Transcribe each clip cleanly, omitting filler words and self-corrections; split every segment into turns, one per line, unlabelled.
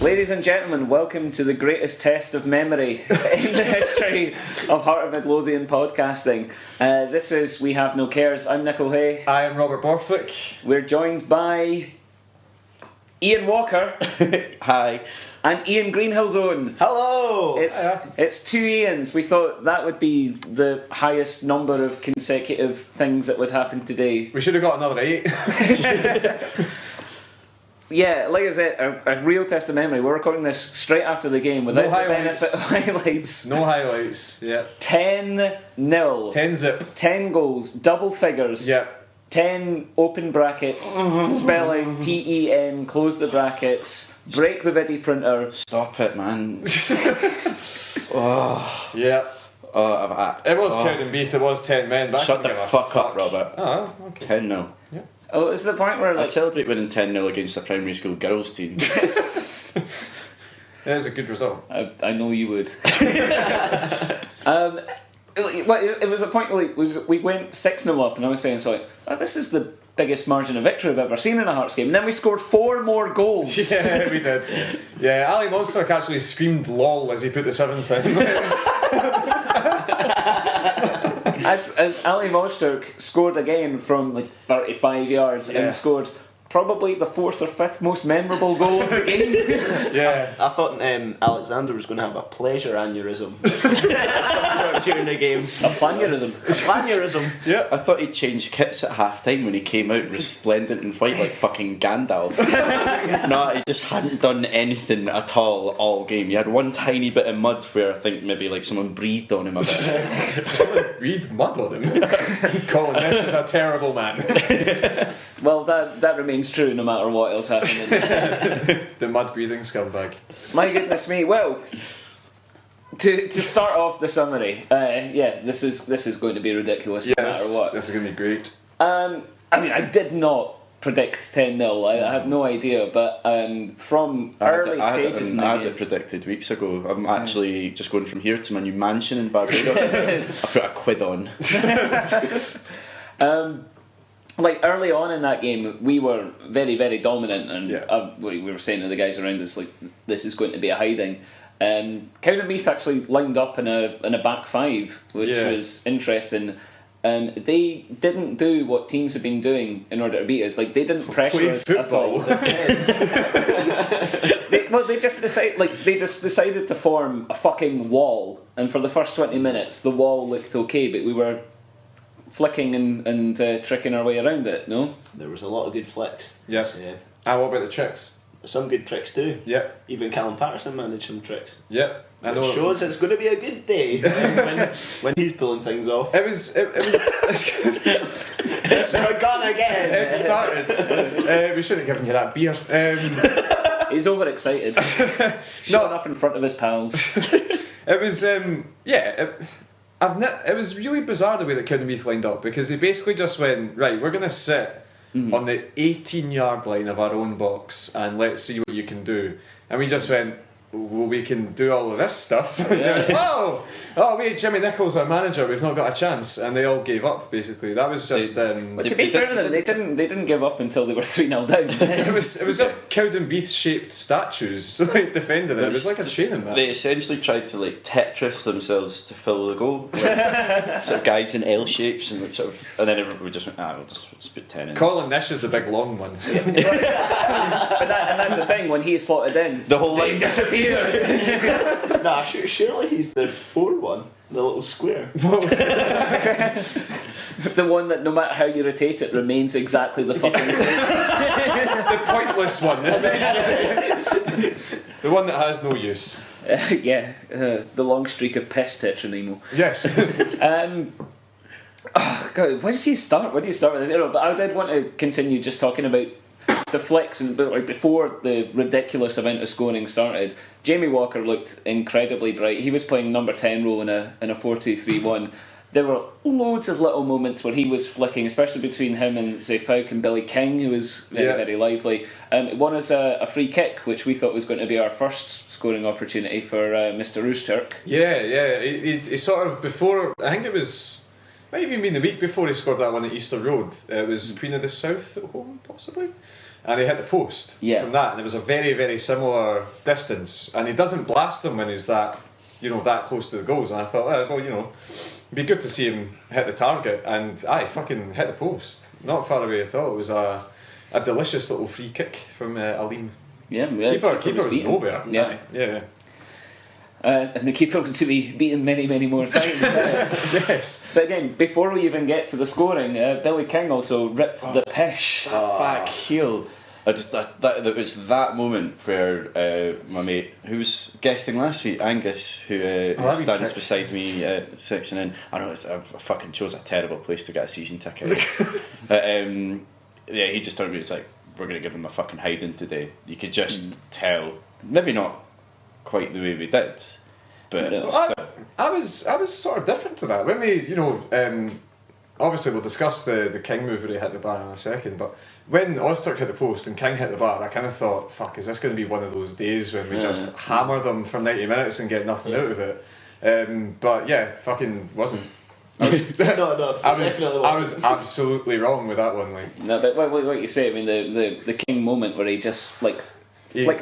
Ladies and gentlemen, welcome to the greatest test of memory in the history of Heart of Midlothian podcasting. This is We Have No Cares. I'm Nick O'Hay.
I am Robert Borthwick.
We're joined by Ian Walker.
Hi.
And Ian Greenhillzone.
Hello!
It's two Ians. We thought that would be the highest number of consecutive things that would happen today.
We should have got another 8.
Yeah, like I said, a real test of memory. We're recording this straight after the game without
No highlights.
the benefit of highlights.
No highlights, yeah.
10-0.
10 zip.
10 goals, double figures.
Yep.
10 open brackets, spelling TEN, close the brackets, break the Biddy printer.
Stop it, man. Oh.
Yeah.
It
was Cowdenbeath, it was 10 men. But
Shut the fuck up, Robert.
Oh, okay.
10-0.
Yeah.
Oh, it's the point where
I'd celebrate winning 10-0 against the primary school girls team.
Yes.
It is a good result.
I know you would. It was a point where we went 6-0 up, and I was saying, this is the biggest margin of victory I've ever seen in a Hearts game. And then we scored 4 more goals.
Yeah, we did. Yeah, Ali Monsterk actually screamed lol as he put the 7th in.
As Ali Monsterk scored again from like 35 yards and scored probably the 4th or 5th most memorable goal of the game.
Yeah.
I thought Alexander was going to have a pleasure aneurysm during the game.
A planurism.
Planurism.
Yeah.
I thought he'd changed kits at half time when he came out resplendent in white like fucking Gandalf. No, he just hadn't done anything at all game. He had one tiny bit of mud where I think maybe like someone breathed on him a bit.
Someone breathed mud on him. Colin Nash is a terrible man.
Well, that remains true no matter what else happened in this.
The mud breathing scumbag. My
goodness me. Well, to start off the summary, this is going to be ridiculous no matter what.
This is going to be great.
I did not predict 10-0. I have no idea, but from early stages in the game,
I had it predicted weeks ago. I'm actually just going from here to my new mansion in Barbados. I put a quid on.
Like early on in that game, we were very, very dominant, and we were saying to the guys around us, like, this is going to be a hiding. Cowdenbeath actually lined up in a back five, which was interesting. And they didn't do what teams have been doing in order to beat us. Like, they didn't pressure us at all. They just decided to form a fucking wall. And for the first 20 minutes, the wall looked okay, but we were flicking and tricking our way around it, no?
There was a lot of good flicks.
Yeah. And what about the tricks?
Some good tricks too.
Yep.
Even Callum Patterson managed some tricks.
Yep.
I know. It shows it's going to be a good day when he's pulling things off.
It was.
We're gone again.
It started. We shouldn't have given you that beer.
He's overexcited. Showing off in front of his pals.
It was. It was really bizarre the way that Cowdenbeath lined up, because they basically just went, right, we're going to sit on the 18-yard line of our own box and let's see what you can do. And we just went, well, we can do all of this stuff. Yeah. Oh wait, Jimmy Nichols, our manager, we've not got a chance. And they all gave up, basically. That was just...
to be fair to them, they didn't give up until they were 3-0 down.
It was just Cowdenbeath-shaped statues defending it. It was like a training match.
They essentially tried to like Tetris themselves to fill the goal. Like, sort of guys in L shapes and then everybody just went, we'll just put 10 in.
Colin Nish is the big long one.
And that's the thing, when he slotted in,
the whole line
disappeared.
Nah, surely he's the forward one, the little square.
The one that no matter how you rotate it remains exactly the fucking same.
The pointless one, essentially. The one that has no use.
The long streak of piss Tetranemo.
Yes.
God, where does he start? Where do you start with this? But I did want to continue just talking about the flicks, and before the ridiculous amount of scoring started, Jamie Walker looked incredibly bright. He was playing number 10 role in a 4-2-3-1. There were loads of little moments where he was flicking, especially between him and say Falk and Billy King, who was very lively. One is a free kick, which we thought was going to be our first scoring opportunity for Mr. Roosturk.
Yeah. He sort of, before, I think it was might even been the week before he scored that one at Easter Road. It was Queen of the South at home, possibly. And he hit the post from that, and it was a very, very similar distance. And he doesn't blast them when he's that close to the goals. And I thought, well, it'd be good to see him hit the target. And fucking hit the post. Not far away at all. It was a delicious little free kick from Alim.
Yeah,
keeper was nowhere. Yeah.
And the keeper was to be beaten many, many more times.
Yes.
But again, before we even get to the scoring, Billy King also ripped the pish.
That back heel. That was that moment where my mate, who was guesting last week, Angus, who stands beside me section in. I know I fucking chose a terrible place to get a season ticket. He just told me, it's like, we're going to give them a fucking hiding today. You could just tell, maybe not quite the way we did, but
I was sort of different to that. When we, obviously we'll discuss the King move where he hit the bar in a second, but when Ozturk hit the post and King hit the bar, I kind of thought, fuck, is this going to be one of those days when we just hammer them for 90 minutes and get nothing out of it? But yeah, fucking wasn't. I was absolutely wrong with that one. Like,
no, but what you say, I mean, the King moment where he just flicked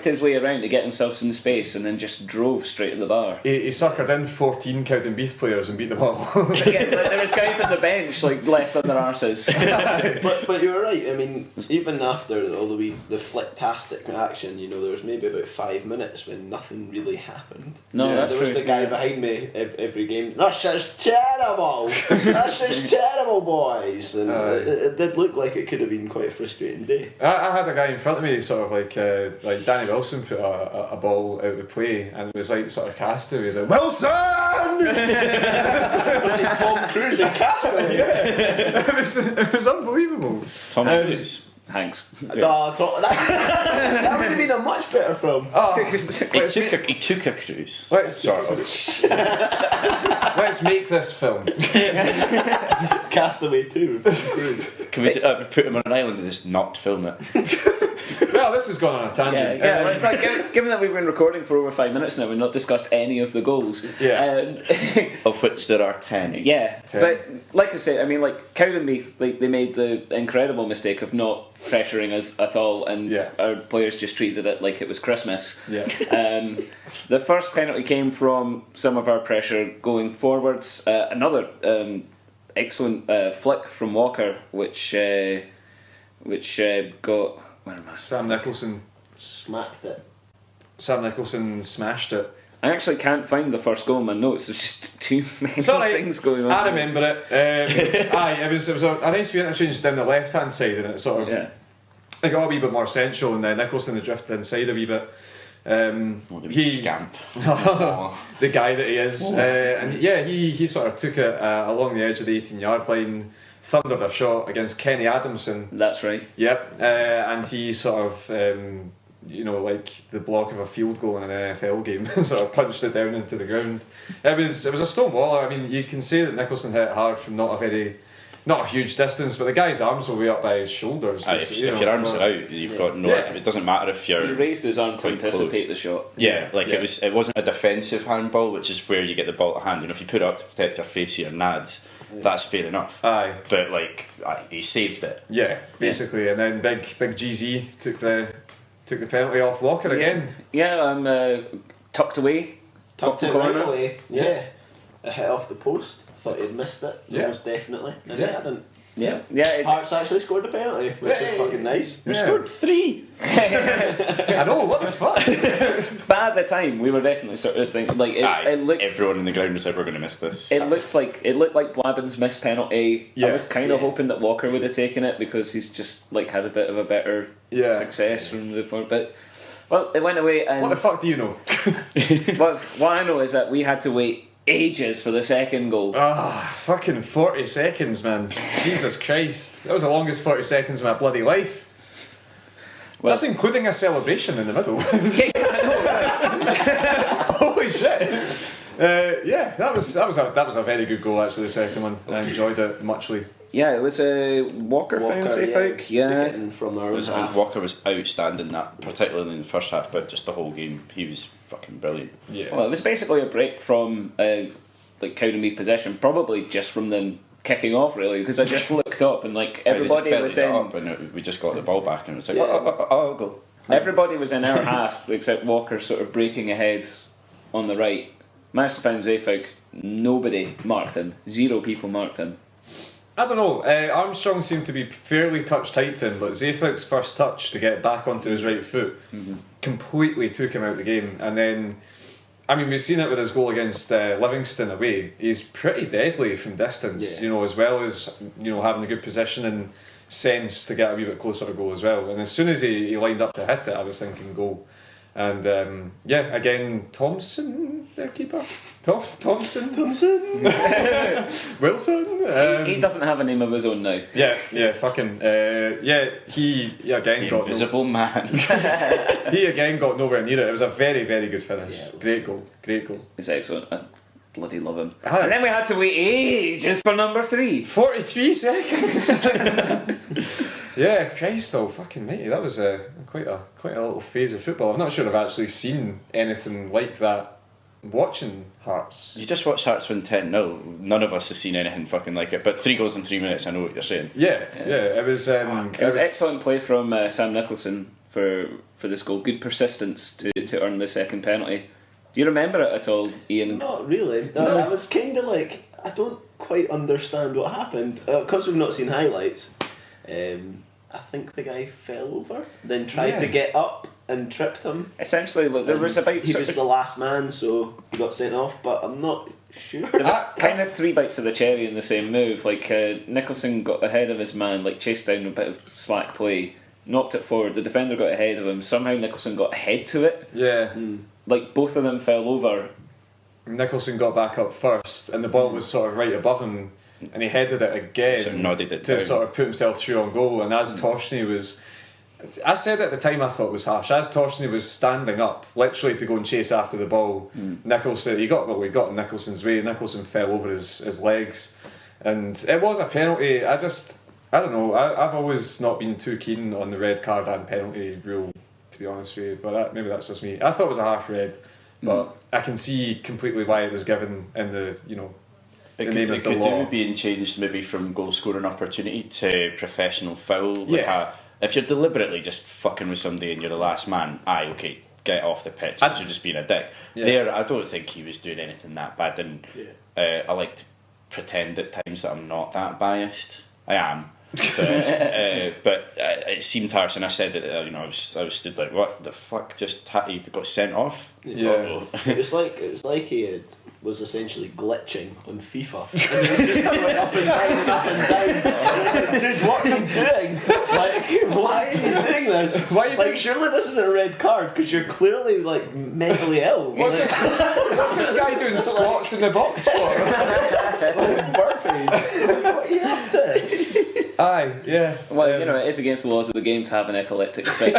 his way around to get himself some space and then just drove straight to the bar.
He suckered in 14 Cowdenbeath players and beat them all.
There was guys on the bench left on their arses.
but you were right. I mean, even after all the flicktastic action, there was maybe about 5 minutes when nothing really happened.
No, that's
there was
true.
the guy behind me every game. That's just terrible. That's just terrible, boys. And it did look like it could have been quite a frustrating day.
I had a guy in front of me, sort of like Danny Wilson put a ball out of play, and it was like sort of Castaway. He was like, Wilson!
Was it Tom Cruise in Castaway?
Yeah, it was unbelievable.
Tom Cruise.
Hanks.
That would have been a much better film.
He took a cruise.
Let's make this film.
Castaway 2 with Cruise.
Can we put him on an island and just not film it?
Well, this has gone on a tangent.
Given that we've been recording for over 5 minutes now, we've not discussed any of the goals.
Of which there are 10.
Yeah, 10. But like I said, I mean, Cowdenbeath, they made the incredible mistake of not pressuring us at all, and our players just treated it like it was Christmas. The first penalty came from some of our pressure going forwards. Another excellent flick from Walker, which got... Where am I?
Sam Nicholson
smacked it.
Sam Nicholson smashed it.
I actually can't find the first goal in my notes. There's just too many things going on.
I remember it. It was a nice wee interchange down the left hand side, and it sort of it got a wee bit more central, and then Nicholson had drifted inside a wee bit.
He scamp.
The guy that he is, he sort of took it along the edge of the 18-yard line, thundered a shot against Kenny Adamson.
That's right.
Yep, and he sort of, like the block of a field goal in an NFL game, sort of punched it down into the ground. It was a stone waller. I mean, you can say that Nicholson hit it hard from not a huge distance, but the guy's arms were way up by his shoulders.
If your arms are out, you've got no. It doesn't matter if you're.
He raised his arm to anticipate the shot.
It wasn't a defensive handball, which is where you get the ball to hand. If you put it up to protect your face or your nads, that's fair enough.
Aye,
but he saved it.
Yeah, basically, and then big GZ took the penalty off Walker again.
Yeah, tucked away,
tucked it
corner.
Right away. Yeah, a hit off the post. Thought he'd missed it, most definitely, and he hadn't. Hearts actually scored a penalty, which is fucking nice.
We scored 3.
I know, what the fuck.
But at the time, we were definitely sort of thinking it looked.
Everyone in the ground was like, "We're going to miss this."
It looked like Blabbin's missed penalty. I was kind of hoping that Walker would have taken it because he's just had a bit of a better success from the point, but. Well, it went away, and
what the fuck do you know?
Well, what I know is that we had to wait ages for the second goal.
Fucking 40 seconds, man. Jesus Christ. That was the longest 40 seconds of my bloody life. Well, that's including a celebration in the middle. Holy shit. That was a very good goal, actually, the second one. I enjoyed it muchly.
Yeah, it was a Walker fancy think. Yeah.
From our own half.
Walker was outstanding, that particularly in the first half, but just the whole game, he was fucking brilliant.
Yeah.
Well, it was basically a break from Cowdenbeath possession, probably just from them kicking off really, because I just looked up and like everybody was in.
Up and we just got the ball back and it was like, I'll go.
Everybody was in our half except Walker, sort of breaking ahead on the right. Managed to find Zayfik. Nobody marked him. 0 people marked him.
I don't know. Armstrong seemed to be fairly touch tight to him, but Zayfik's first touch to get back onto his right foot completely took him out of the game. And then, I mean, we've seen it with his goal against Livingston away. He's pretty deadly from distance, you know, as well as, you know, having a good position and sense to get a wee bit closer to goal as well. And as soon as he lined up to hit it, I was thinking goal. And again, Thompson, their keeper. Thompson. Wilson.
He doesn't have a name of his own now.
Yeah, fucking. He again
the
got
invisible man.
He again got nowhere near it. It was a very, very good finish. Yeah, great goal.
It's excellent. I bloody love him. And then we had to wait ages for number 3.
43 seconds. Yeah, Christ though, fucking matey, that was quite a little phase of football. I'm not sure I've actually seen anything like that watching Hearts.
You just watched Hearts win 10-0. None of us have seen anything fucking like it. But 3 goals in 3 minutes, I know what you're saying.
Yeah. It was
excellent play from Sam Nicholson for this goal. Good persistence to earn the second penalty. Do you remember it at all, Ian?
Not really. I was kind of like, I don't quite understand what happened. Because we've not seen highlights. I think the guy fell over, then tried to get up and tripped him.
Essentially, look, there was about...
He was the last man, so he got sent off, but I'm not sure.
There was kind of 3 bites of the cherry in the same move. Like, Nicholson got ahead of his man, like chased down a bit of slack play, knocked it forward, the defender got ahead of him, somehow Nicholson got ahead to it.
Yeah.
Like, both of them fell over.
Nicholson got back up first, and the ball was sort of right above him, and he headed it again to sort of put himself through on goal. And as Toshney was, I said at the time I thought it was harsh, as Toshney was standing up literally to go and chase after the ball, Nicholson, he got in Nicholson's way. Nicholson fell over his legs, and it was a penalty. I don't know, I've always not been too keen on the red card and penalty rule, to be honest with you, but maybe that's just me. I thought it was a harsh red, but I can see completely why it was given in the, you know,
it could do being changed maybe from goal scoring opportunity to professional foul. If you're deliberately just fucking with somebody and you're the last man, okay, get off the pitch because you're just being a dick. There, I don't think he was doing anything that bad, and I like to pretend at times that I'm not that biased. I am. But it seemed harsh, and I said that I was stood like, what the fuck, just he got sent off.
It was like he was essentially glitching on FIFA, and he was just going up and down and up and down. And I was like, dude, what are you doing? Like, why are you doing this?
Why are you
surely this isn't a red card because you're clearly like mentally ill.
What's this guy doing squats in the box for?
Like burpees. What are you up to?
Aye, yeah.
Well, it is against the laws of the game to have an epileptic fit.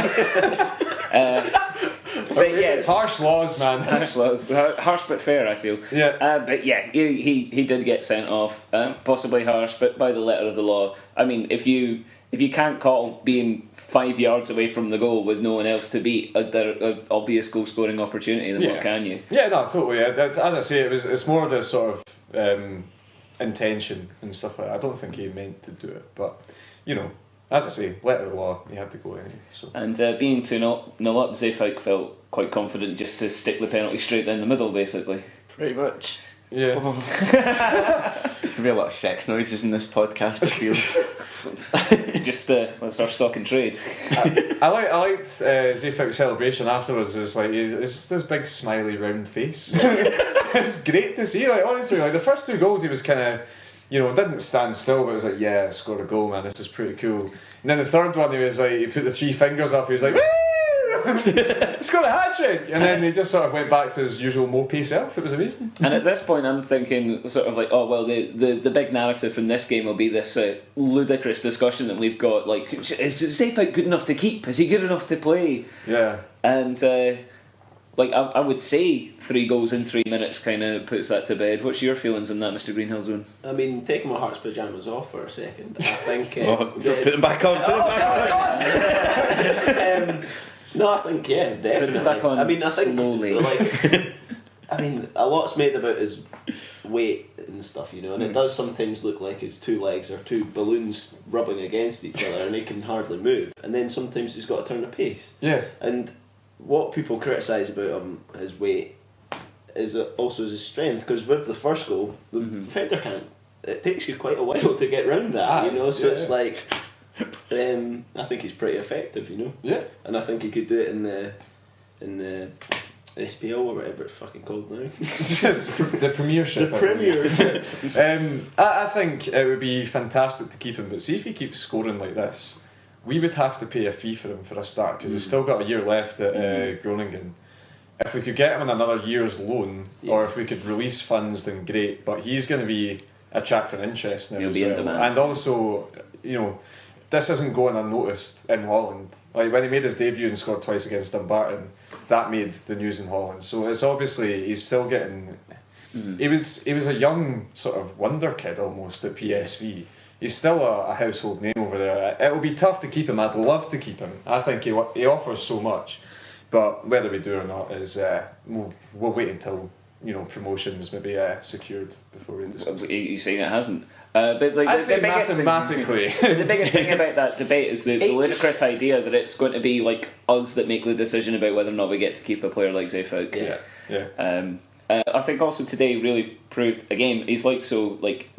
Harsh laws, man.
Harsh laws. Harsh but fair, I feel.
Yeah.
But yeah, he did get sent off. Possibly harsh, but by the letter of the law. I mean, if you can't call being 5 yards away from the goal with no one else to beat an obvious goal scoring opportunity, then what can you?
Yeah, no, totally. As I say, it's more the sort of intention and stuff like that. I don't think he meant to do it, but as I say, letter of the law, he had to go anyway. So. And
being 2-0 up, Zayfik felt quite confident just to stick the penalty straight down the middle, basically.
Pretty much.
Yeah.
There's going to be a lot of sex noises in this podcast, I feel.
Just that's our stock in trade.
I liked Zayfik's celebration afterwards. It was like, it's this big smiley round face. It's great to see. Like, honestly, like the first 2 goals, he was kind of, didn't stand still, but it was like, yeah, I scored a goal, man, this is pretty cool. And then the third one, he was like, he put the 3 fingers up, he was like, woo! Scored a hat-trick! And then he just sort of went back to his usual mopey self. It was amazing.
And at this point, I'm thinking sort of like, oh, well, the big narrative from this game will be this ludicrous discussion that we've got, like, is Zayfik good enough to keep? Is he good enough to play?
Yeah.
And, I would say 3 goals in 3 minutes kind of puts that to bed. What's your feelings on that, Mr. Greenhill's?
I mean, taking my Hearts pyjamas off for a second, I think...
put them back on,
no, I think, definitely.
Put them back on
slowly.
Like,
a lot's made about his weight and stuff, you know, and it does sometimes look like his two legs are two balloons rubbing against each other and he can hardly move, and then sometimes he's got to turn the pace.
Yeah.
And what people criticise about him, his weight, is also his strength, because with the first goal, the defender can't. It takes you quite a while to get round that, you know. So it's like, I think he's pretty effective, you know. Yeah. And I think he could do it in the SPL or whatever it's fucking called now.
The Premiership.
The Premiership.
I think it would be fantastic to keep him, but see if he keeps scoring like this, we would have to pay a fee for him for a start, because he's still got a year left at Groningen. If we could get him on another year's loan, or if we could release funds, then great. But he's going to be attracting interest now. He'll be in demand. And also, you know, this isn't going unnoticed in Holland. Like when he made his debut and scored twice against Dumbarton, that made the news in Holland. So it's obviously he's still getting. He was a young sort of wonder kid almost at PSV. He's still a household name over there. It will be tough to keep him. I'd love to keep him. I think he offers so much. But whether we do or not is we'll wait until, you know, promotions maybe secured before we discuss.
You're saying it hasn't. But like
I say mathematically.
The biggest thing about that debate is the ludicrous idea that it's going to be like us that make the decision about whether or not we get to keep a player like Zeefuik.
Yeah.
I think also today really proved again he's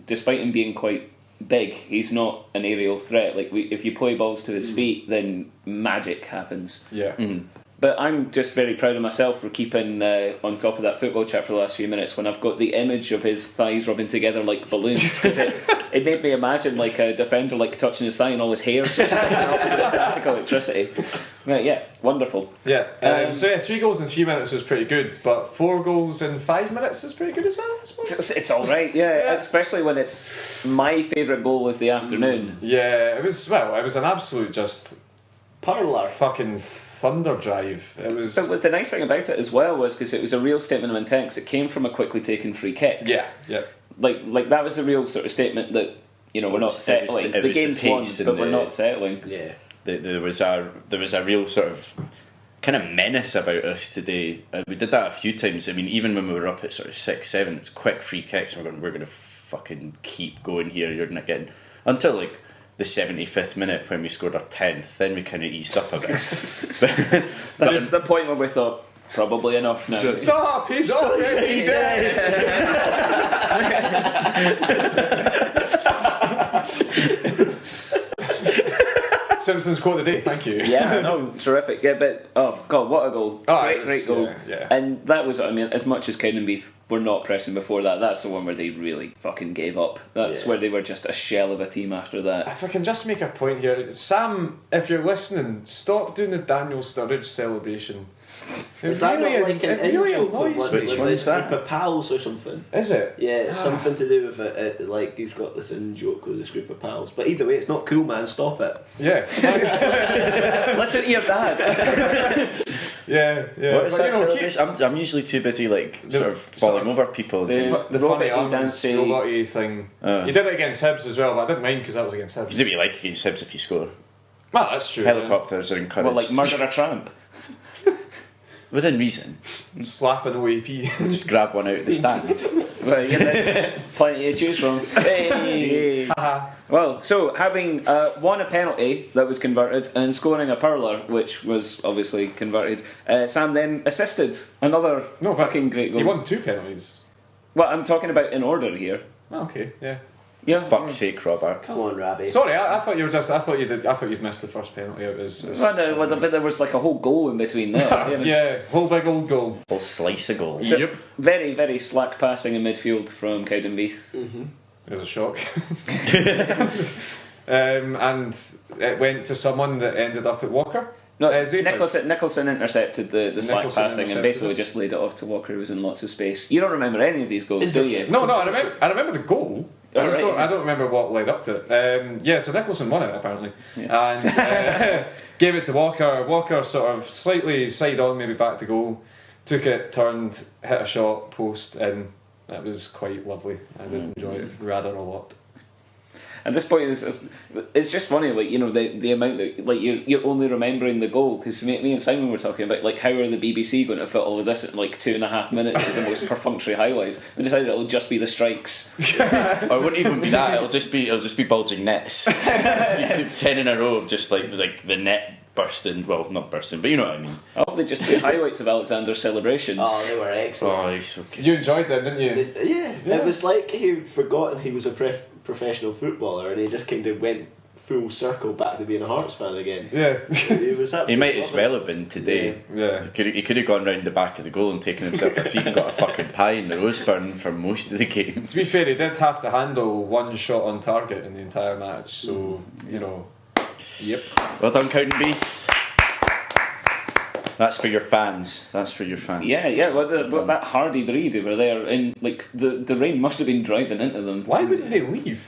despite him being quite big, he's not an aerial threat. Like if you play balls to his feet, then magic happens.
Yeah.
But I'm just very proud of myself for keeping on top of that football chat for the last few minutes when I've got the image of his thighs rubbing together like balloons, because it made me imagine like a defender like touching his thigh and all his hair sort of sticking up with static electricity. But yeah, wonderful.
Yeah. So 3 goals in 3 minutes was pretty good, but 4 goals in 5 minutes is pretty good as well, I suppose.
It's all right, yeah. Especially when it's my favourite goal of the afternoon.
Yeah, it was an absolute just
parlour
fucking thunder drive. It was.
But the nice thing about it as well was because it was a real statement of intent. 'Cause it came from a quickly taken free kick.
Yeah.
Like that was the real sort of statement that, you know, we're not settling. The game's won, but we're not settling.
Yeah. There was a real sort of kind of menace about us today. We did that a few times. I mean, even when we were up at sort of 6-7, it was quick free kicks. And we're going to fucking keep going here. You're not getting until like the 75th minute when we scored our 10th, then we kind of eased up a bit.
That was the point where we thought, probably enough now.
Stop! He's already dead! Simpsons quote of the day, thank you.
Yeah, no, terrific. Yeah, but oh god, what a goal! Great goal.
Yeah.
And that was what I mean. As much as Cowdenbeath were not pressing before that, that's the one where they really fucking gave up. That's where they were just a shell of a team after that.
If I can just make a point here, Sam, if you're listening, stop doing the Daniel Sturridge celebration.
Is that not like an in-joke
annoys
Which one is that?
Group of pals or something?
Is it?
Yeah, it's something to do with it. Like he's got this in-joke with this group of pals. But either way, it's not cool, man. Stop it.
Yeah.
Listen to your dad.
Yeah.
What is that celebration? I'm usually too busy sort of falling over people.
The funny arms robot-y thing. You did it against Hibs as well, but I didn't mind because that was against Hibs.
You do what you like against Hibs if you score.
Well, that's true.
Helicopters are encouraged.
Well, like murder a tramp.
Within reason.
Slap an OAP.
Just grab one out of the stand.
Well, yeah, plenty to choose from. Hey. Well, so having won a penalty that was converted and scoring a purler, which was obviously converted, Sam then assisted another fucking great goal.
He won 2 penalties.
Well, I'm talking about in order here.
Oh, okay, yeah.
Yeah.
Fuck's sake, Robert.
Come on, Rabbi.
Sorry, I thought you were just. I thought you'd missed the first penalty. It was.
But there was like a whole goal in between there.
Yeah, whole big old goal.
Whole slice of goals.
So, yep. Very, very slack passing in midfield from Cowdenbeath.
It was a shock. And it went to someone that ended up at Walker.
No, Nicholson intercepted the slack passing and basically just laid it off to Walker, who was in lots of space. You don't remember any of these goals, do you?
No, I remember the goal. I don't remember what led up to it. So Nicholson won it apparently, and gave it to Walker. Walker sort of slightly side on, maybe back to goal, took it, turned, hit a shot, post in. That was quite lovely. I did enjoy it rather a lot.
At this point, it's just funny, like, you know, the amount that, like, you're only remembering the goal, because me and Simon were talking about, like, how are the BBC going to fit all of this at, like, 2.5 minutes of the most perfunctory highlights? We decided it'll just be the strikes.
Or it wouldn't even be that. It'll just be bulging nets. It'll just be 10 in a row of just like the net bursting. Well, not bursting, but you know what I mean.
I hope they just do highlights of Alexander's celebrations.
Oh, they were excellent.
Oh, he's so good.
You enjoyed them, didn't you?
Yeah, it was like he'd forgotten he was a professional footballer, and he just kind of went full circle back to being a Hearts fan again.
Yeah.
He might as well have been today.
Yeah.
He could have gone round the back of the goal and taken himself a seat and got a fucking pie in the Roseburn for most of the game.
To be fair, he did have to handle one shot on target in the entire match, so, you know. Yep.
Well done, Cowdenbeath. That's for your fans.
Yeah. Well, that hardy breed over there, and like the rain must have been driving into them.
Why wouldn't they leave?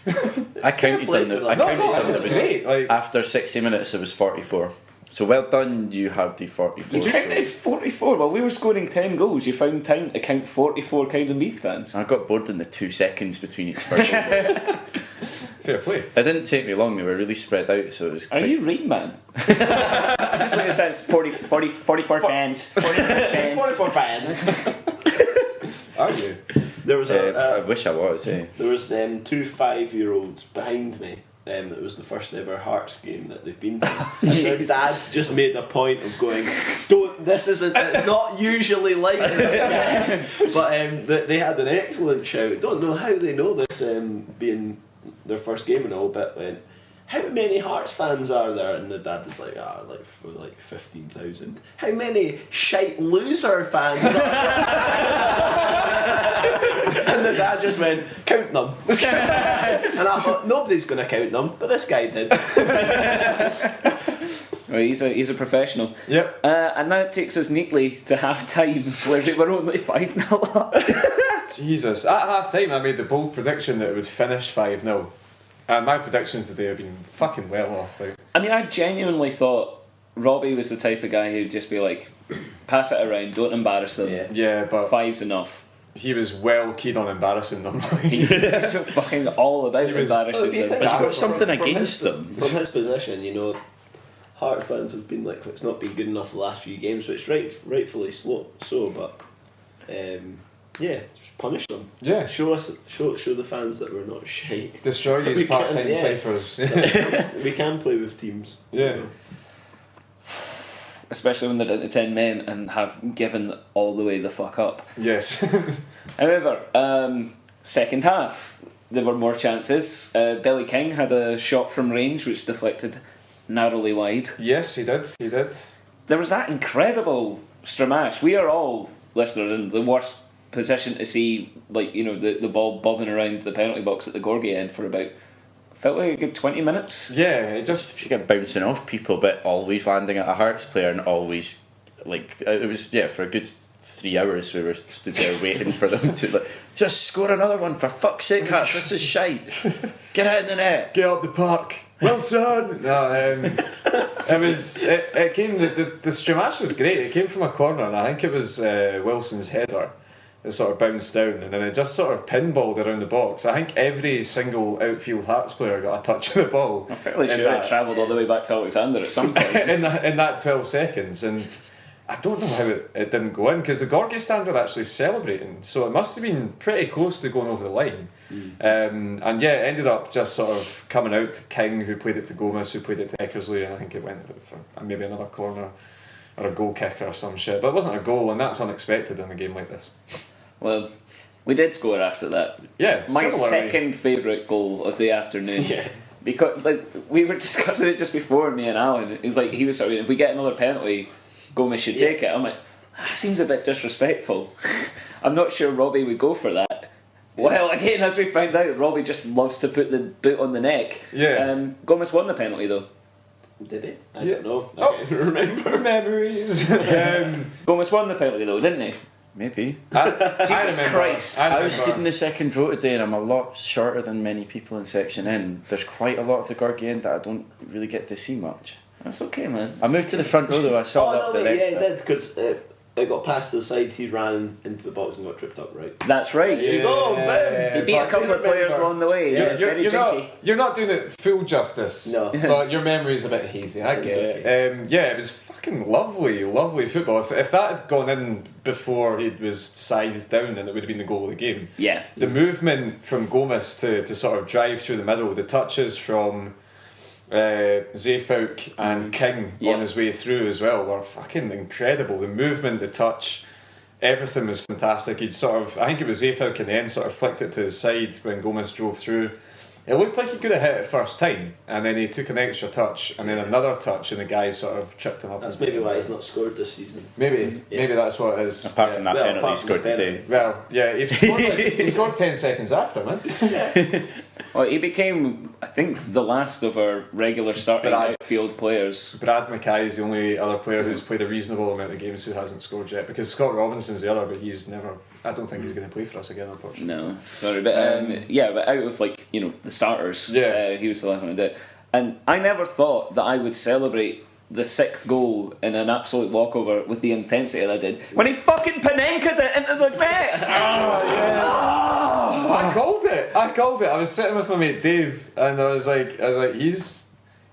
I counted them.
It was great. Like,
after 60 minutes, it was 44. So well done, you have the 44.
Did you count it as 44? While we were scoring 10 goals, you found time to count 44 Cowdenbeath fans.
I got bored in the 2 seconds between each first goals.
fair play.
It didn't take me long, they were really spread out, so it was
Are you Rain Man? I just think it says 44 fans.
44 fans.
Are you?
There was
I wish I was,
There was 2 5-year-olds behind me. It was the first ever Hearts game that they've been to. And their dad just made a point of going, it's not usually like this. But they had an excellent shout. Don't know how they know this, being their first game and all, but went, how many Hearts fans are there? And the dad was like, for 15,000. How many shite loser fans are there? And the dad just went, count them. And I thought, nobody's going to count them, but this guy did.
Well, he's a professional.
Yep.
And that takes us neatly to half time, where we were only 5-0 up.
Jesus. At half time, I made the bold prediction that it would finish 5-0. And my predictions today have been fucking well off. Like.
I mean, I genuinely thought Robbie was the type of guy who'd just be like, pass it around, don't embarrass them.
Yeah, but
5's enough.
he was well keen on embarrassing them.
He's fucking all about embarrassing them.
He's got something against them.
From his position, you know, Heart fans have been like, it's not been good enough the last few games, which rightfully so, but yeah, just punish them.
Yeah.
Show the fans that we're not shite.
Destroy these part-time fifers.
We can play with teams.
Yeah.
You know.
Especially when they're down to 10 men and have given all the way the fuck up.
Yes.
However, second half, there were more chances. Billy King had a shot from range which deflected narrowly wide.
Yes, he did.
There was that incredible Stramash. We are all, listeners, in the worst position to see, like, you know, the ball bobbing around the penalty box at the Gorgie end for about, felt like a good 20 minutes.
Yeah, it just...
She kept bouncing off people, but always landing at a Hearts player, and always, like, it was, for a good 3 hours we were stood there waiting for them to, like, just score another one, for fuck's sake, Hearts, this is shite. Get out in the net.
Get up the park. Wilson! No, it came, the Stramash was great. It came from a corner, and I think it was Wilson's header. It sort of bounced down, and then it just sort of pinballed around the box. I think every single outfield Hearts player got a touch of the ball.
I'm fairly sure it travelled all the way back to Alexander at some point.
in that 12 seconds, and I don't know how it didn't go in, because the Gorgie stand were actually celebrating, so it must have been pretty close to going over the line. And yeah, it ended up just sort of coming out to King, who played it to Gomez, who played it to Eckersley, and I think it went for maybe another corner or a goal kicker or some shit. But it wasn't a goal, and that's unexpected in a game like this.
Well, we did score after that.
Yeah,
my
similarly.
Second favourite goal of the afternoon.
Yeah.
Because, like, we were discussing it just before, me and Alan. It was like, he was sort of, if we get another penalty, Gomez should take it. I'm like, that seems a bit disrespectful. I'm not sure Robbie would go for that. Well, again, as we found out, Robbie just loves to put the boot on the neck.
Yeah.
Gomez won the penalty though.
Did he? I don't know. I can't remember.
Memories.
Gomez won the penalty though, didn't he?
Maybe.
Jesus Christ.
I was stood in the second row today, and I'm a lot shorter than many people in Section N. There's quite a lot of the Gorgie end that I don't really get to see much.
That's okay, man.
I moved to the front row though, I saw that the next
he
bit.
did, because it got past the side, he ran into the box and got tripped up, right?
That's right.
There you go, boom!
He beat a couple of players along the way. Yeah, it's very jinky.
You're not doing it full justice.
No.
But your memory's a bit hazy. I get it. Yeah, it was fucking lovely football. If that had gone in before he was sized down, then it would have been the goal of the game.
Yeah.
The movement from Gomez to sort of drive through the middle, the touches from Zeefuik and King on his way through as well were fucking incredible. The movement, the touch, everything was fantastic. He'd sort of, I think it was Zeefuik in the end, sort of flicked it to his side when Gomez drove through. It looked like he could have hit it first time, and then he took an extra touch, and then another touch, and the guy sort of tripped him up.
That's maybe why he's not scored this season.
Maybe that's what it is.
Apart from that penalty he scored today.
Well, yeah, he scored 10 seconds after, man.
Well, he became, I think, the last of our regular starting outfield players.
Brad Mackay is the only other player who's played a reasonable amount of games who hasn't scored yet, because Scott Robinson's the other, but he's never. I don't think he's going to play for us again, unfortunately.
No, sorry, but but out of the starters, he was the last one to do it. And I never thought that I would celebrate the 6th goal in an absolute walkover with the intensity that I did when he fucking Panenka'd it into the net.
I called it. I was sitting with my mate Dave, and I was like, he's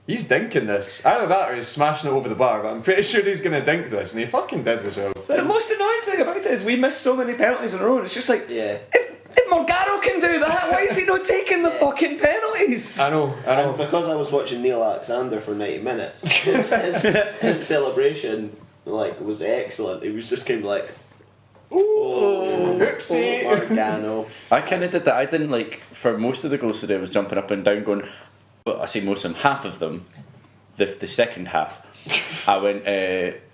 dinking this. Either that or he's smashing it over the bar, but I'm pretty sure he's going to dink this, and he fucking did as well.
The most annoying thing about it is we missed so many penalties in a row, and it's just like, if Morgaro can do that, why is he not taking the fucking penalties?
I know.
And because I was watching Neil Alexander for 90 minutes, his celebration was excellent. He was just kind of like,
oopsie.
Morgano.
I kind of did that. I didn't for most of the goals today I was jumping up and down going, well, I say most of them, half of them, the second half, I went,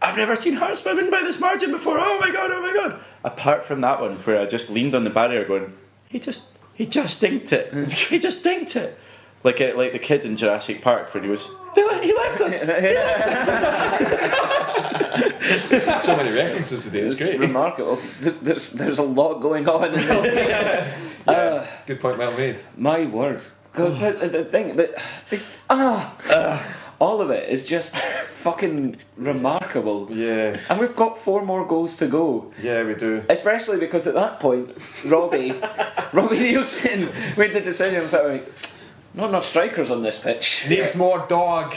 I've never seen Hearts win by this margin before, oh my god. Apart from that one where I just leaned on the barrier going, he just dinked it. He just dinked it. Like the kid in Jurassic Park when he was, he left us.
So many references today, it's great.
Remarkable. There's a lot going on in this game.
Good point, well made.
My word. But the thing, all of it is just fucking remarkable.
Yeah.
And we've got 4 more goals to go.
Yeah, we do.
Especially because at that point, Robbie Nielsen made the decision, sort of like, not enough strikers on this pitch.
Needs more dog.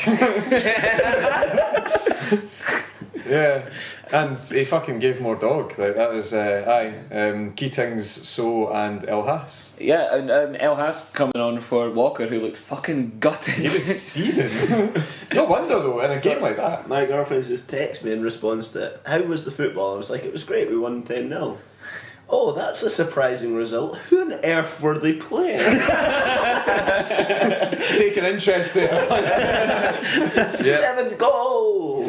Yeah, and he fucking gave more dog. That was Keatings, So, and El Has.
Yeah, and El Has coming on for Walker, who looked fucking gutted.
He was seething. No wonder though, in a game like that.
My girlfriend's just texted me in response to it. How was the football? I was like, it was great. We won 10-0. Oh, that's a surprising result. Who on earth were they playing?
Taking interest there.
7th goal.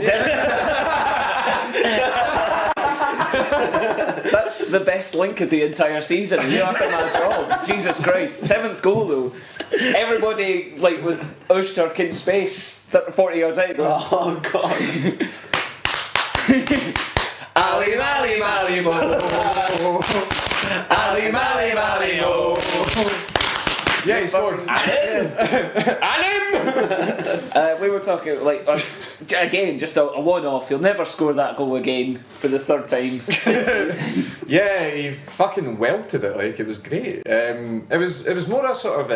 That's the best link of the entire season. You after my job. Jesus Christ. 7th goal though. Everybody with Öztürk in space 40 yards out.
Oh god.
Ali Mali Mali Mo. Ali Mali Mali Mo.
Yeah, he scored.
We were talking again, just a one-off. He'll never score that goal again for the 3rd time.
Yeah, he fucking welted it. It was great. It was more a sort of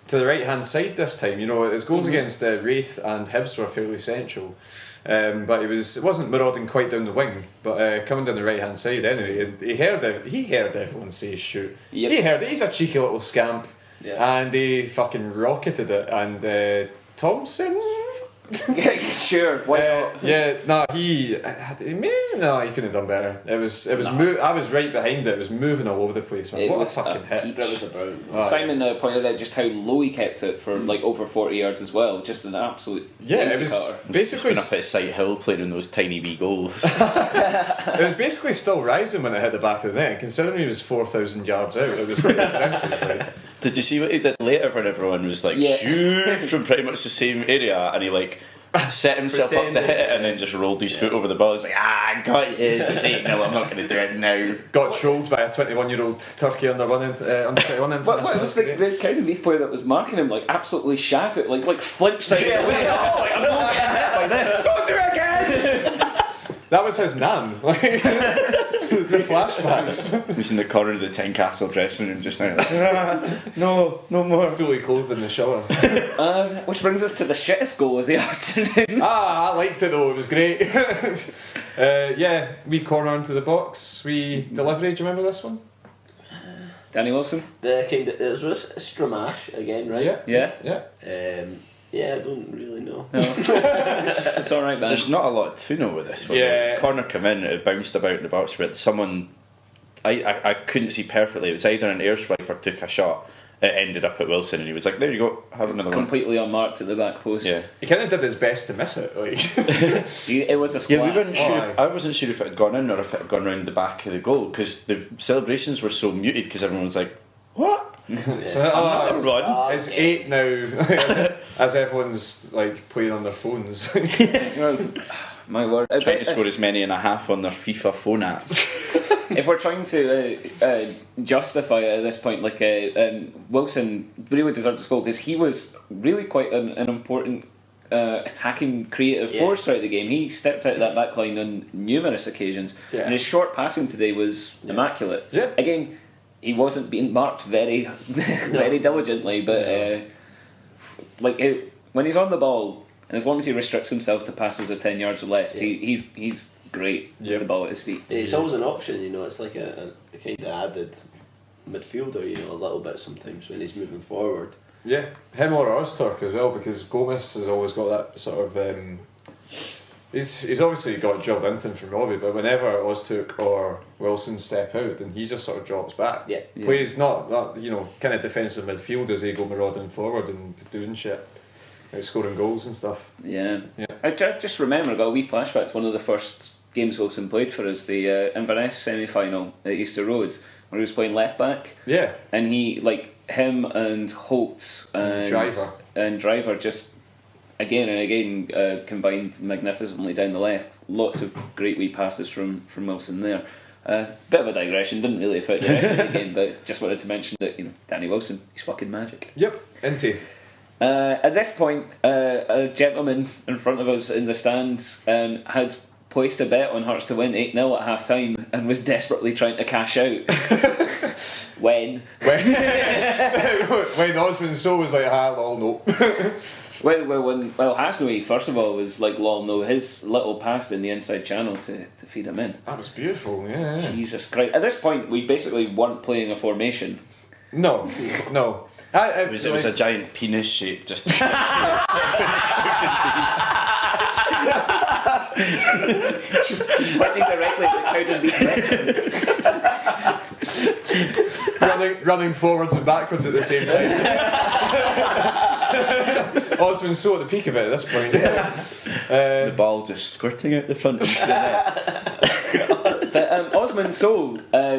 to the right hand side this time. His goals against Wraith and Hibs were fairly central. But it wasn't marauding quite down the wing, but coming down the right hand side anyway. He heard everyone say shoot.
Yep.
He heard it. He's a cheeky little scamp, and he fucking rocketed it. And Thompson.
Yeah, sure. Why not?
He couldn't have done better. It was. I was right behind it. It was moving all over the place. Man. What a fucking hit!
That was about.
Simon pointed out just how low he kept it for over 40 yards as well. Just an absolute
it was
cutter.
basically
up at Sight Hill playing in those tiny wee goals.
It was basically still rising when it hit the back of the net. Considering he was 4,000 yards out, it was quite impressive.
Did you see what he did later when everyone was shoot from pretty much the same area, and he set himself up to hit it and then just rolled his foot over the ball? He's like, I got his, it's 8-0, I'm not going to do it now.
Got trolled by a 21-year-old Turkey under 21 international.
What was the Cowdenbeath player that was marking him absolutely shat it, flinched out of the way. I'm not getting hit by this. Don't do it again!
That was his nan. Like, the flashbacks.
He's in the corner of the Tynecastle dressing room just now. Like, no more.
Fully clothed in the shower.
Which brings us to the shittest goal of the afternoon.
I liked it though, it was great. We corner into the box, we delivery, do you remember this one?
Danny Wilson?
It was with Stramash again, right?
Yeah.
I don't really know.
No. It's alright, man.
There's not a lot to know with this one.
Yeah.
Corner come in, it bounced about in the box, but someone I couldn't see perfectly. It was either an air swiper took a shot, it ended up at Wilson, and he was like, "There you go, have another one."
Completely unmarked at the back post.
Yeah.
He kind of did his best to miss it. Like.
It was a splash.
Yeah, we weren't sure. I wasn't sure if it had gone in or if it had gone round the back of the goal because the celebrations were so muted because everyone was like, "What?
So,
Another run?"
It's 8 now, as everyone's like playing on their phones.
My word.
Trying to score as many and a half on their FIFA phone apps.
If we're trying to justify it at this point, like Wilson really deserved this goal because he was really quite an important attacking creative force throughout the game. He stepped out of that back line on numerous occasions, and his short passing today was immaculate.
Yeah.
Again, he wasn't being marked very very diligently, but when he's on the ball, and as long as he restricts himself to passes of 10 yards or less, he's great with the ball at his feet.
It's always an option, it's like a kind of added midfielder, a little bit sometimes when he's moving forward.
Yeah, him or Ozturk as well, because Gomez has always got that sort of. He's obviously got drilled into him from Robbie, but whenever Ozturk or Wilson step out, then he just sort of drops back.
Yeah.
Plays not kind of defensive midfield as they go marauding forward and doing shit, like scoring goals and stuff.
Yeah. I just remember, I got a wee flashback to one of the first games Wilson played for us, the Inverness semi-final at Easter Roads, where he was playing left back.
Yeah.
And him and Holtz and Driver just again and again combined magnificently down the left. Lots of great wee passes from Wilson there. Bit of a digression, didn't really affect the rest of the game, but just wanted to mention that Danny Wilson, he's fucking magic.
Yep, into.
At this point, a gentleman in front of us in the stands had placed a bet on Hearts to win 8-0 at half time and was desperately trying to cash out. when
Osman So was like, lol, no.
Well, Hasnoway, first of all, was like, lol, no, his little pass in the inside channel to feed him in.
That was beautiful, yeah.
Jesus Christ. At this point, we basically weren't playing a formation.
No.
It was a giant penis shape just
just pointing directly at the Cowdenbeath.
running forwards and backwards at the same time. Osman So at the peak of it at this point.
the ball just squirting out the front into the net.
But Osman So,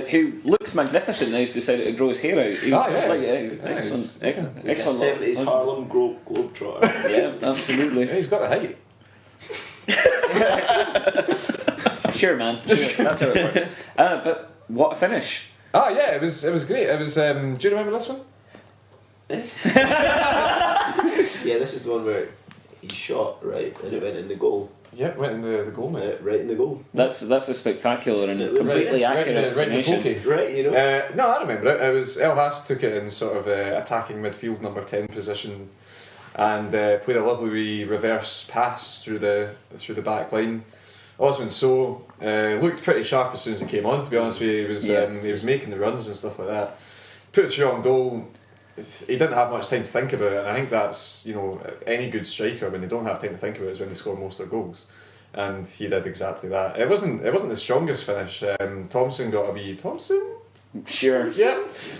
who looks magnificent now, he's decided to grow his hair out. Excellent.
70s Harlem Globetrotter.
Yeah, absolutely.
Yeah, he's got the height.
Sure, man. Sure. That's how it works. But what a finish!
It was great. It was. Do you remember this one?
Yeah, this is the one where he shot right and it went in the goal.
Yeah, went in the goal, mate.
Right in the goal.
That's a spectacular and completely accurate summation.
Right, no, I remember it. It was El Has took it in sort of attacking midfield number 10 position, and played a lovely wee reverse pass through the back line. Osman So looked pretty sharp as soon as he came on. To be honest with you, he was making the runs and stuff like that. Put it through on goal. He didn't have much time to think about it, and I think that's any good striker, when they don't have time to think about it is when they score most of their goals, and he did exactly that. It wasn't the strongest finish. Thompson got a wee Thompson.
Sure.
Yeah.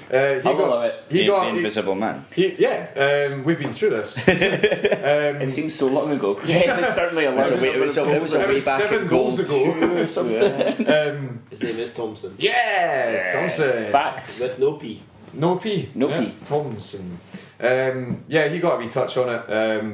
He got
the invisible man.
We've been through this.
It seems so long ago.
Yeah.
It's certainly a long ago.
It was a way back
7
at
goals
goal
ago.
or something.
His name is Thompson.
Yeah, Thompson.
Facts.
With no P.
No P.
No P.
Thompson. He got a wee touch on it,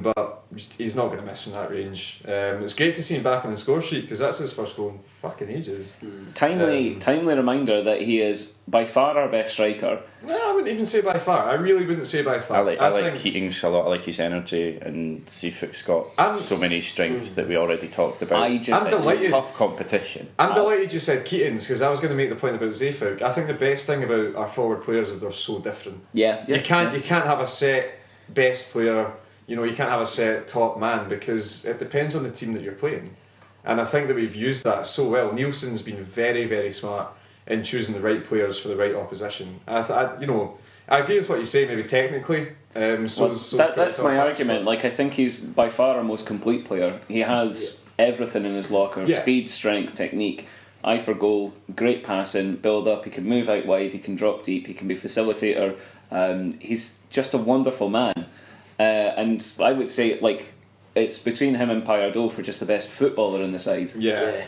but he's not going to miss from that range. It's great to see him back on the score sheet because that's his first goal in fucking ages.
Timely reminder that he is by far our best striker.
No, I wouldn't even say by far. I really wouldn't say by far.
I like Keating's a lot. I like his energy, and Seafook's got so many strengths that we already talked about.
I'm delighted.
It's tough competition.
I'm delighted you said Keating's because I was going to make the point about Seafook. I think the best thing about our forward players is they're so different.
Yeah.
You can't have a set best player. You know, you can't have a set top man because it depends on the team that you're playing. And I think that we've used that so well. Nielsen's been very, very smart in choosing the right players for the right opposition. I agree with what you say. Maybe technically, that's
my argument. Like, I think he's by far our most complete player. He has everything in his locker: speed, strength, technique, eye for goal, great passing, build up. He can move out wide. He can drop deep. He can be facilitator. He's just a wonderful man. And I would say, like, it's between him and Payardot for just the best footballer in the side.
Yeah.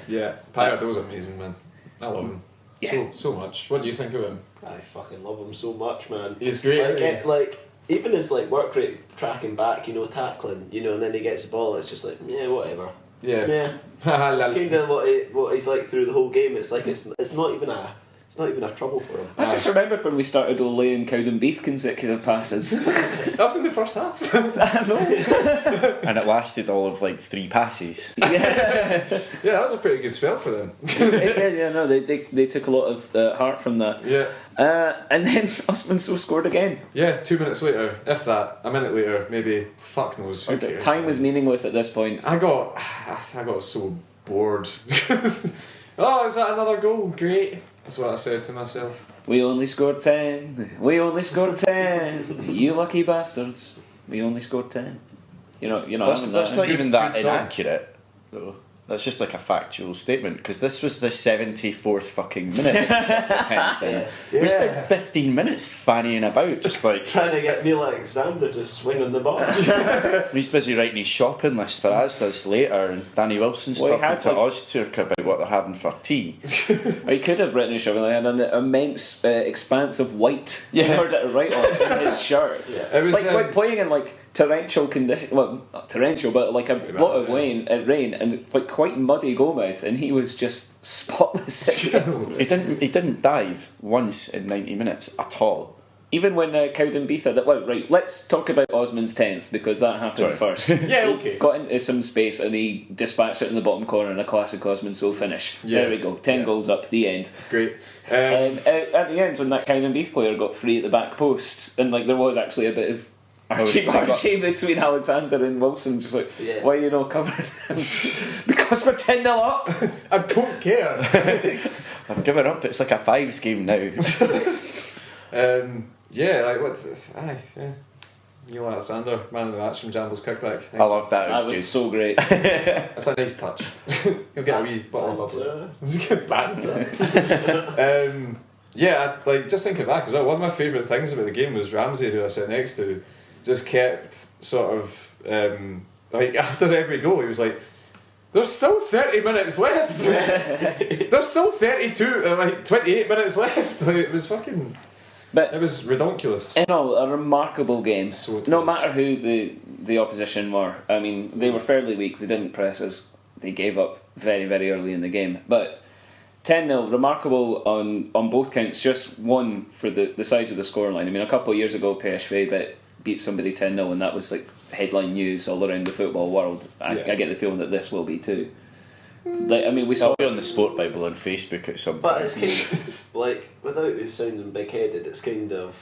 Payardot's amazing, man. I love him so much. What do you think of him?
I fucking love him so much, man.
He's great.
Like even his like work rate tracking back, tackling, and then he gets the ball. It's just like whatever.
Yeah.
It's kind of what he's like through the whole game. It's like it's not even a trouble for him.
I just remembered when we started laying Cowdenbeath consecutive passes.
That was in the first half.
I know.
And it lasted all of like 3 passes.
Yeah, that was a pretty good spell for them.
They took a lot of heart from that.
Yeah.
And then Osman scored again.
Yeah, 2 minutes later, if that, a minute later, maybe. Fuck knows. Who cares?
Time was meaningless at this point.
I got so bored. Oh, is that another goal? Great. That's what I said to myself.
We only scored 10. We only scored 10. You lucky bastards. We only scored 10.
That's not even that
good song.
inaccurate, though. That's just like a factual statement because this was the 74th fucking minute. We spent 15 minutes fannying about, just like
trying to get Neil Alexander to swing on the ball.
He's busy writing his shopping list for Asda's later, and Danny Wilson's talking to Ozturk about what they're having for tea.
He could have written his shopping. They had an immense expanse of white covered it right on in his shirt.
Yeah. It was
like playing in like torrential condition. Well, not torrential, but like a lot of rain and like quite muddy goalmouth, and he was just spotless.
He didn't dive once in 90 minutes at all.
Even when Cowdenbeath had that. Well, right, let's talk about Osman's 10th because that happened first.
Yeah, okay.
He got into some space and he dispatched it in the bottom corner in a classic Osman sole finish. There we go, 10 goals up, the end.
Great.
At the end, when that Cowdenbeath player got free at the back post, and like there was actually a bit of Archie between Alexander and Wilson, just like, why are you not covering him? Because we're 10-0 up.
I don't care.
I've given up. It's like a 5s game now.
Like what's this? Neil Alexander, man of the match from Jamble's kickback. Nice.
I love that.
That was so great.
That's a nice touch. He'll get a wee bottle of bubbly. He's get banter. Just thinking back as well. One of my favourite things about the game was Ramsey, who I sat next to, just kept sort of after every goal he was like, there's still 30 minutes left. There's still 28 minutes left. Like, it was fucking. But it was ridiculous.
In all, a remarkable game.
So
no matter who the opposition were. I mean, they were fairly weak. They didn't press us. They gave up very, very early in the game. But 10-0, remarkable on both counts. Just one for the size of the scoreline. I mean, a couple of years ago, PSV beat somebody 10-0, and that was like headline news all around the football world. I get the feeling that this will be too. Like, I mean, we saw.
I'll be on the Sport Bible on Facebook at some point.
But it's kind of like, without it sounding big-headed, it's kind of.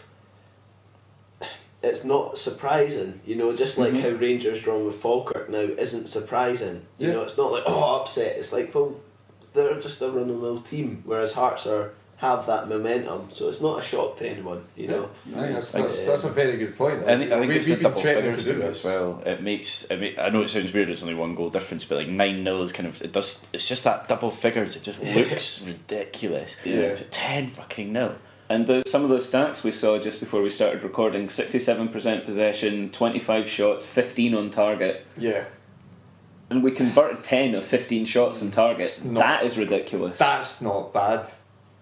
It's not surprising, just like how Rangers drawn with Falkirk now isn't surprising. You know, it's not like, upset. It's like, well, they're just a run-of-the-mill team, whereas Hearts have that momentum, so it's not a shock to anyone, know.
I think that's a very good point.
I think it's the
been
double
threatening
figures
to do
as well. I know it sounds weird, it's only 1 goal difference, but like 9-0 is kind of it's just that double figures. It just looks ridiculous. It's 10 fucking 0.
And some of those stats we saw just before we started recording: 67% possession, 25 shots, 15 on target.
Yeah.
And we converted 10 of 15 shots on target. That is ridiculous.
That's not bad.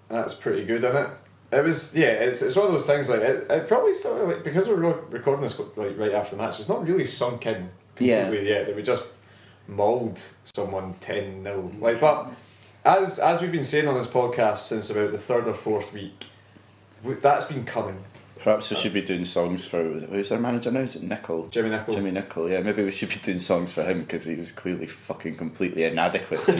That's pretty good, isn't it? It was, it's one of those things like it probably still, like, because we're recording this right after the match, it's not really sunk in completely. Yeah, they would just mauled someone 10-0. Like, but as we've been saying on this podcast since about the third or fourth week, that's been coming.
Perhaps we should be doing songs for... Who's their manager now? Is it Nicol?
Jimmy Nicol.
Jimmy Nicol, yeah. Maybe we should be doing songs for him because he was clearly fucking completely inadequate.
Well,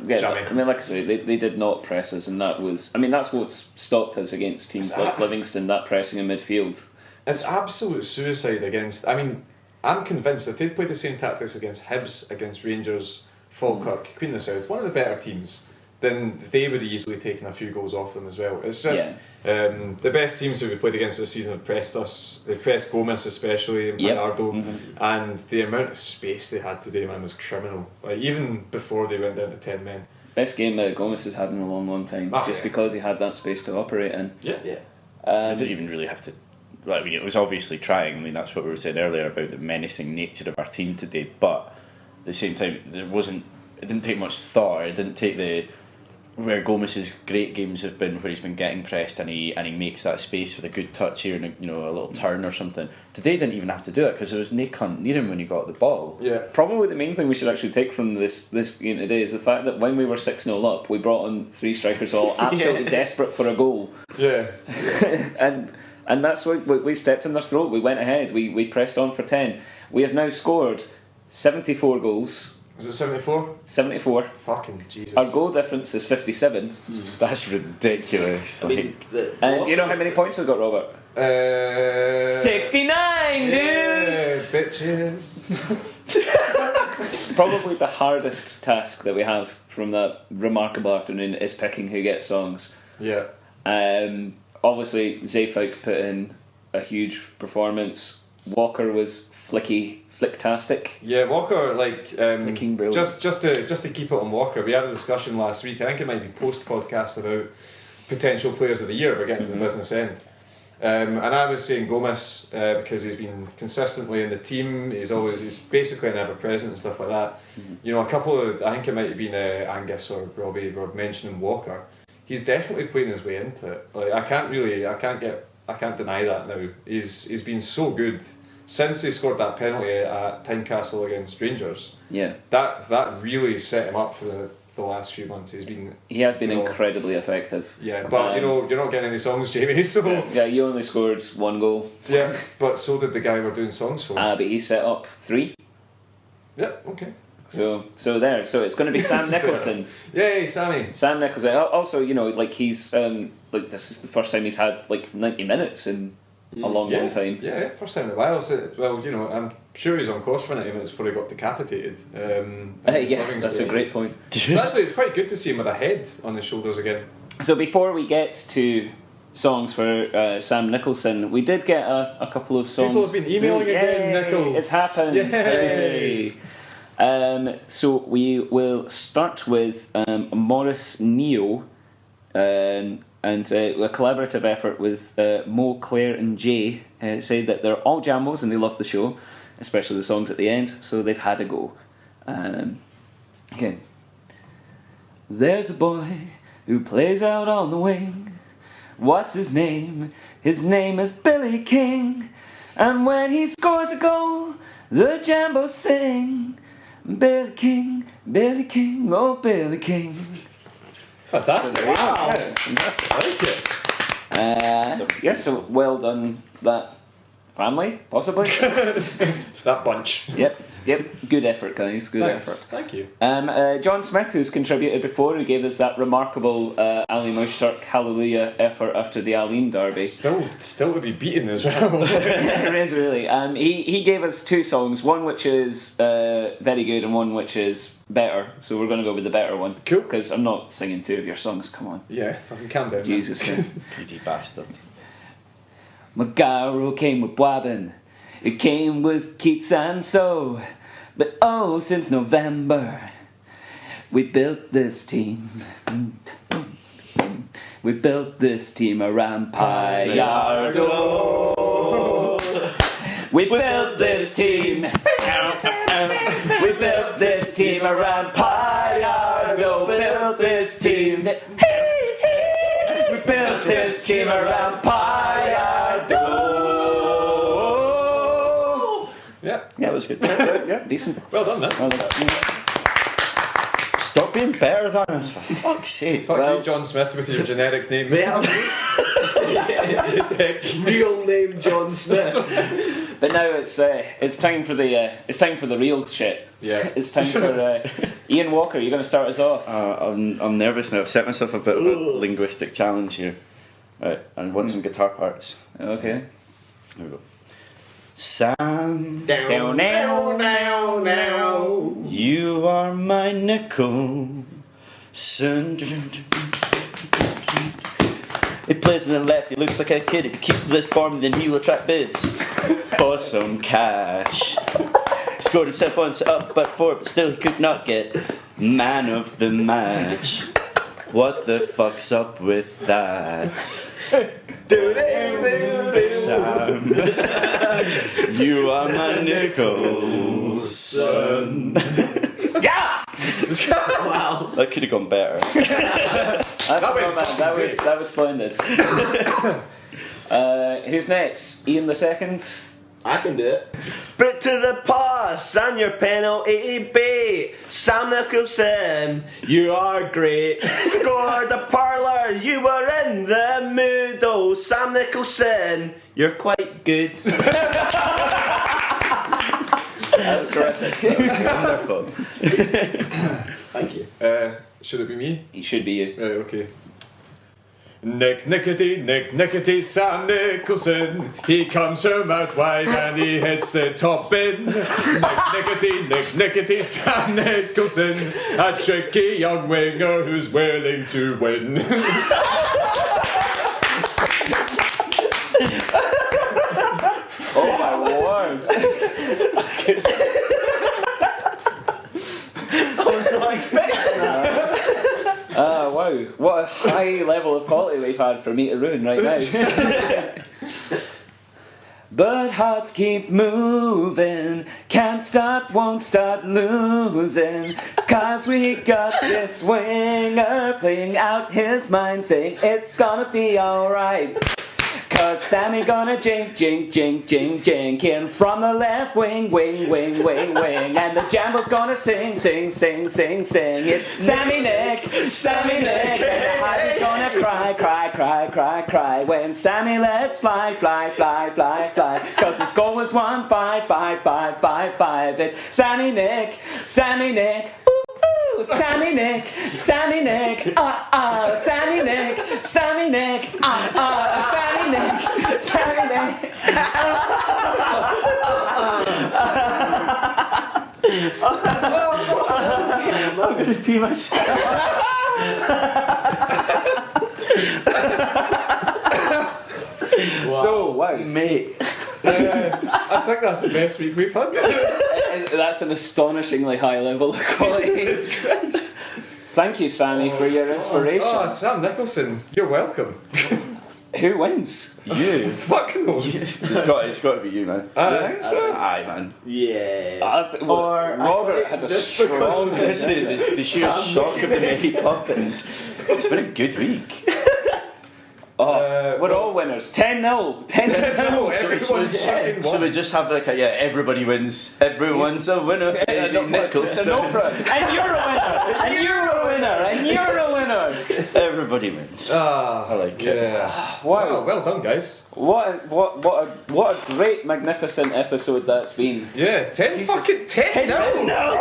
Jammy.
I mean, like I say, they did not press us, and that was... I mean, that's what's stopped us against teams like Livingston, that pressing in midfield.
It's absolute suicide against... I mean, I'm convinced if they'd played the same tactics against Hibs, against Rangers, Falkirk, Queen of the South, one of the better teams, then they would have easily taken a few goals off them as well. It's just the best teams who we played against this season have pressed us. They pressed Gomez especially, and Bernardo, and the amount of space they had today, man, was criminal. Like, even before they went down to 10 men.
Best game Gomez has had in a long, long time, because he had that space to operate in.
I didn't even really have to... I mean, it was obviously trying. I mean, that's what we were saying earlier about the menacing nature of our team today. But at the same time, it didn't take much thought. It didn't take where Gomez's great games have been, where he's been getting pressed and he makes that space with a good touch here and a little turn or something. Today didn't even have to do it because there was no cunt near him when he got the ball.
Yeah.
Probably the main thing we should actually take from this game today is the fact that when we were 6-0 up, we brought on 3 strikers all absolutely desperate for a goal.
Yeah.
And that's why we stepped in their throat. We went ahead. We pressed on for 10. We have now scored 74 goals.
Is it 74?
74.
Fucking Jesus.
Our goal difference is 57.
That's ridiculous.
I mean,
And do you know how many points we got, Robert? 69, dudes!
Bitches.
Probably the hardest task that we have from that remarkable afternoon is picking who gets songs.
Yeah.
Obviously, Zayfik put in a huge performance. Walker was flicktastic.
Yeah, Walker,
Flicking brilliant.
just to keep it on Walker, we had a discussion last week, I think it might be post-podcast, about potential players of the year. We're getting to the business end. And I was saying Gomez, because he's been consistently in the team, he's basically an ever-present and stuff like that. You know, a couple of, I think it might have been Angus or Robbie were mentioning Walker. He's definitely playing his way into it. Like, I can't deny that now. He's been so good since he scored that penalty at Tynecastle against Rangers.
Yeah,
that really set him up for the last few months. He has been
incredibly effective.
Yeah, but you're not getting any songs, Jamie. So
yeah, you only scored 1 goal.
Yeah, but so did the guy we're doing songs for.
But he set up 3.
Yeah, okay.
So it's going to be Sam Nicholson.
Yay, Sammy.
Sam Nicholson. Also, he's this is the first time he's had 90 minutes in a long time.
Yeah, first time in a while. So, well, I'm sure he's on course for 90 minutes before he got decapitated.
That's a great point.
So actually, it's quite good to see him with a head on his shoulders again.
So before we get to songs for Sam Nicholson, we did get a couple of songs.
People have been emailing again, Nicol.
It's happened.
Yay.
So we will start with Morris Neo, and a collaborative effort with Mo, Claire and Jay say that they're all jambos and they love the show, especially the songs at the end, so they've had a go. Okay. There's a boy who plays out on the wing. What's his name? His name is Billy King. And when he scores a goal, the jambos sing. Billy King, oh Billy King.
Fantastic.
Wow.
Fantastic. I like it.
Yes, so well done, that family, possibly.
That bunch.
Yep. Good effort, guys. Good
Thanks.
effort.
Thank you.
John Smith, who's contributed before, who gave us that remarkable Ali Mushtark Hallelujah effort after the Alim derby.
Still to be beaten as well.
It is really. He gave us 2 songs, one which is very good and one which is better. So we're going to go with the better one.
Cool.
Because I'm not singing 2 of your songs. Come on.
Yeah, fucking calm down.
Jesus.
Greedy bastard.
Magaro came with Bobbin. It came with Keats and so. But since November, we built this team. We built this team around Payardo. We built this team. We built this team around Payardo. Built this team. We built this team around Payardo.
Yeah, it was good.
Yeah, decent.
Well done, man.
Well done.
Stop being better than us, for fuck's sake.
Fuck
Well-
you, John Smith, with your generic name.
Mate, I'm
Dick.
real name John Smith.
But now it's time for the real shit.
Yeah.
It's time for Ian Walker. You're going to start us off.
I'm nervous now. I've set myself a bit of a linguistic challenge here. Right, and want some guitar parts.
Okay.
There we go. Sam,
Down, down, down, down.
you are my nickel. He plays on the left, he looks like a kid. If he keeps this form, then he will attract bids for some cash. He scored himself once up but 4, but still he could not get man of the match. What the fuck's up with that? Sam, you are my nickel, son.
Yeah.
Wow.
That could have gone better.
That was splendid. Who's next? Ian the second.
I can do it. But to the pass and your penalty bait. Sam Nicholson, you are great. Scored a parlour, you were in the mood. Oh, Sam Nicholson, you're quite good.
That was terrific.
That was wonderful.
Thank you.
Should it be me?
He should be you.
Right, okay. Nick Nickety, Sam Nicholson. He comes from out wide and he hits the top bin. Nickety, Sam Nicholson. A tricky young winger who's willing to win.
Oh my word!
I was not expecting that.
Wow, what a high level of quality we've had for me to ruin right now. But hearts keep moving, can't stop, won't start losing. It's 'cause we got this winger playing out his mind, saying it's gonna be alright. 'Cause Sammy gonna jink in from the left wing. And the Jamble's gonna sing. It's Sammy Nick. And the Hardy's gonna cry. When Sammy lets fly. 'Cause the score was 1-5. It's Sammy Nick. Sammy Nick, Sammy Nick, Sammy Nick, Sammy Nick, Sammy Nick, Sammy Nick.
I'm going to pee myself.
So, wow.
Mate.
I think that's the best week we've had.
That's an astonishingly high level of quality. Thank you, Sammy, for your inspiration.
Oh, Sam Nicholson, you're welcome.
Who wins?
You.
Fucking knows.
It's got to be you, man. Aye, man.
Yeah.
Robert had a strong.
Because of the sheer shock of the Mary Poppins. It's been a good week.
We're all winners. 10-0. 10-0.
So we just have like everybody wins. Everyone's a winner, baby Nicholson.
And you're a winner. And you're a winner. And you're a winner.
Everybody wins. I like it.
Yeah.
Wow.
Well done, guys.
What a great, magnificent episode that's been.
Yeah, 10 fucking 10 now.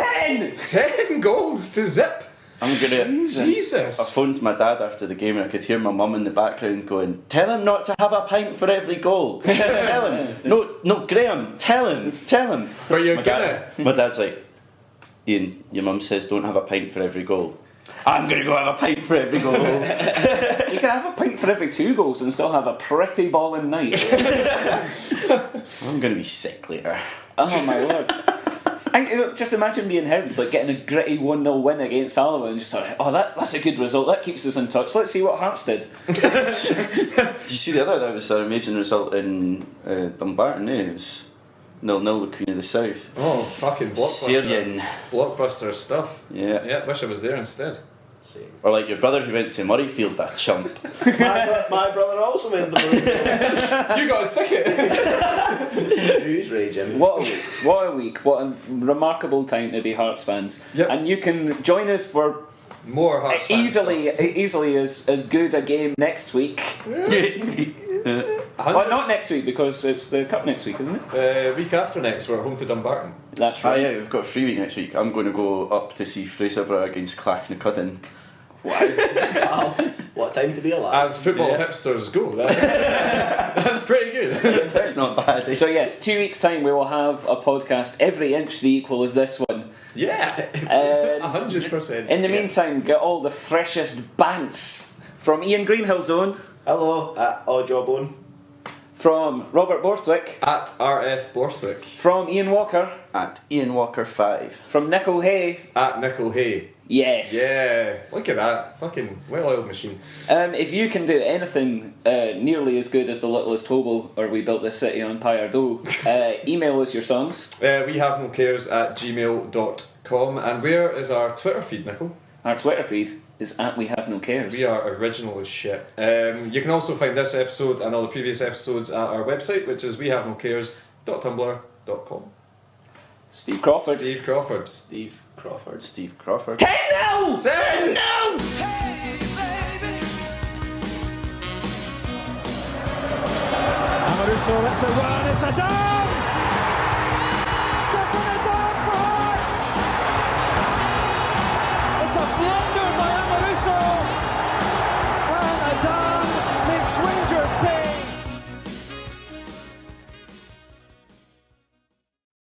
10 goals to zip.
I'm gonna.
Jesus.
I phoned my dad after the game and I could hear my mum in the background going, "Tell him not to have a pint for every goal. Tell him. No, Graham. Tell him.
But you're
My dad's like, Ian, your mum says don't have a pint for every goal. I'm gonna go have a pint for every goal.
You can have a pint for every 2 goals and still have a pretty balling night.
I'm gonna be sick later.
Oh my lord. Just imagine being Hibs, like getting a gritty 1-0 win against Alloa and just like, that's a good result, that keeps us in touch, let's see what Hearts did.
Did you see the other? That was an amazing result in Dumbarton, eh? It was 0-0 with Queen of the South.
Oh, fucking blockbuster.
Syrian.
Blockbuster stuff.
Yeah.
Yeah, wish I was there instead.
Same.
Or like your brother who went to Murrayfield, that chump.
My brother also went to Murrayfield.
You got his ticket.
Who's raging?
What a week! What a week! What a remarkable time to be Hearts fans.
Yep.
And you can join us for
More Hearts fans
easily as good a game next week. Well, not next week because it's the Cup next week, isn't it?
Week after next, we're at home to Dumbarton.
That's
Ah,
right.
yeah, we've got a free week next week. I'm going to go up to see Fraserburgh against Clachnacudden.
Wow. What time to be alive?
As football hipsters go, that's pretty good.
That's not bad. Eh?
So yes, 2 weeks' time we will have a podcast every inch the equal of this one.
Yeah, 100%.
In the meantime, get all the freshest bants from Ian Greenhill's own,
Hello, Odd Jawbone.
from Robert Borthwick,
At RF Borthwick.
from Ian Walker,
At Ian Walker 5.
from Nicol Hay.
At Nicol Hay.
Yes.
Yeah, look at that. Fucking well-oiled machine.
If you can do anything nearly as good as the Littlest Hobo or We Built This City on Pyre Dough, email us your songs.
We have no cares at gmail.com. And where is our Twitter feed, Nicol?
Our Twitter feed is at We Have No Cares.
We are original as shit. You can also find this episode and all the previous episodes at our website, which is wehavenocares.tumblr.com.
Steve Crawford.
Steve Crawford.
Steve Crawford.
Steve Crawford.
10-0!
10!
No!
Amaruso, it's a run, it's a done!